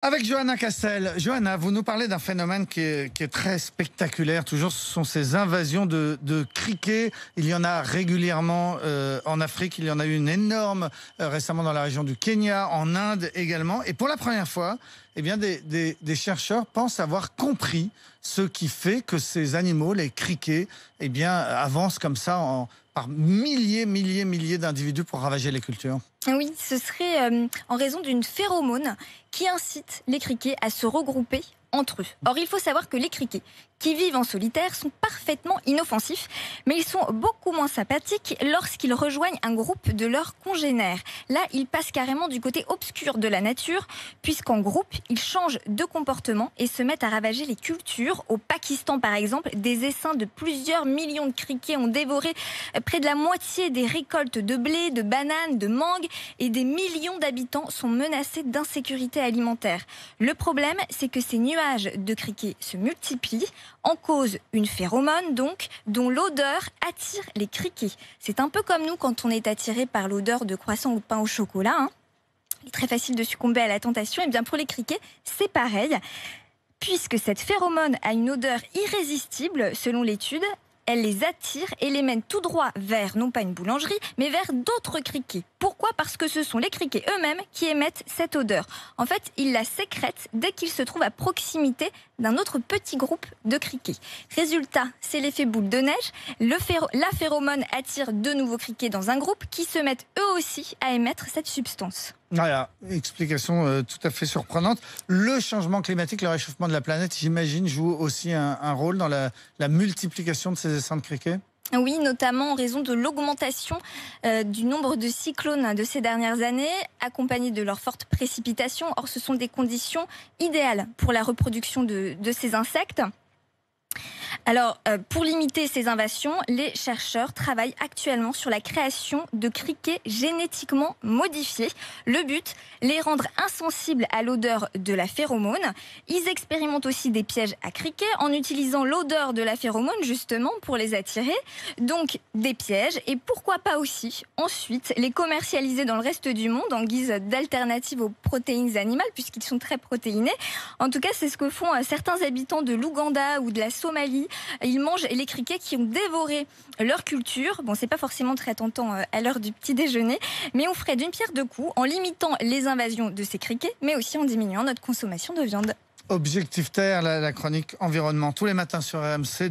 Avec Johanna Castel. Johanna, vous nous parlez d'un phénomène qui est très spectaculaire. Toujours, ce sont ces invasions de criquets. Il y en a régulièrement en Afrique. Il y en a eu une énorme récemment dans la région du Kenya, en Inde également. Et pour la première fois, eh bien, des chercheurs pensent avoir compris ce qui fait que ces animaux, les criquets, eh bien, avancent comme ça par milliers d'individus pour ravager les cultures. Oui, ce serait en raison d'une phéromone qui incite les criquets à se regrouper entre eux. Or, il faut savoir que les criquets qui vivent en solitaire sont parfaitement inoffensifs, mais ils sont beaucoup moins sympathiques lorsqu'ils rejoignent un groupe de leurs congénères. Là, ils passent carrément du côté obscur de la nature, puisqu'en groupe, ils changent de comportement et se mettent à ravager les cultures. Au Pakistan, par exemple, des essaims de plusieurs millions de criquets ont dévoré près de la moitié des récoltes de blé, de bananes, de mangues, et des millions d'habitants sont menacés d'insécurité alimentaire. Le problème, c'est que ces nuages de criquets se multiplient, en cause une phéromone donc, dont l'odeur attire les criquets. C'est un peu comme nous quand on est attiré par l'odeur de croissant ou de pain au chocolat. Il est très facile de succomber à la tentation. Et bien pour les criquets, c'est pareil. Puisque cette phéromone a une odeur irrésistible, selon l'étude, elle les attire et les mène tout droit vers, non pas une boulangerie, mais vers d'autres criquets. Pourquoi ? Parce que ce sont les criquets eux-mêmes qui émettent cette odeur. En fait, ils la sécrètent dès qu'ils se trouvent à proximité d'un autre petit groupe de criquets. Résultat, c'est l'effet boule de neige. La phéromone attire de nouveaux criquets dans un groupe qui se mettent eux aussi à émettre cette substance. Voilà, explication tout à fait surprenante. Le changement climatique, le réchauffement de la planète, j'imagine, joue aussi un rôle dans la multiplication de ces essaims de criquets. Oui, notamment en raison de l'augmentation du nombre de cyclones de ces dernières années, accompagnés de leurs fortes précipitations. Or, ce sont des conditions idéales pour la reproduction de ces insectes. Alors, pour limiter ces invasions, les chercheurs travaillent actuellement sur la création de criquets génétiquement modifiés. Le but, les rendre insensibles à l'odeur de la phéromone. Ils expérimentent aussi des pièges à criquets en utilisant l'odeur de la phéromone justement pour les attirer. Donc, des pièges et pourquoi pas aussi ensuite les commercialiser dans le reste du monde en guise d'alternative aux protéines animales puisqu'ils sont très protéinés. En tout cas, c'est ce que font certains habitants de l'Ouganda ou de la Somalie. Ils mangent les criquets qui ont dévoré leur culture. Bon, c'est pas forcément très tentant à l'heure du petit déjeuner, mais on ferait d'une pierre deux coups en limitant les invasions de ces criquets, mais aussi en diminuant notre consommation de viande. Objectif Terre, la chronique environnement, tous les matins sur RMC.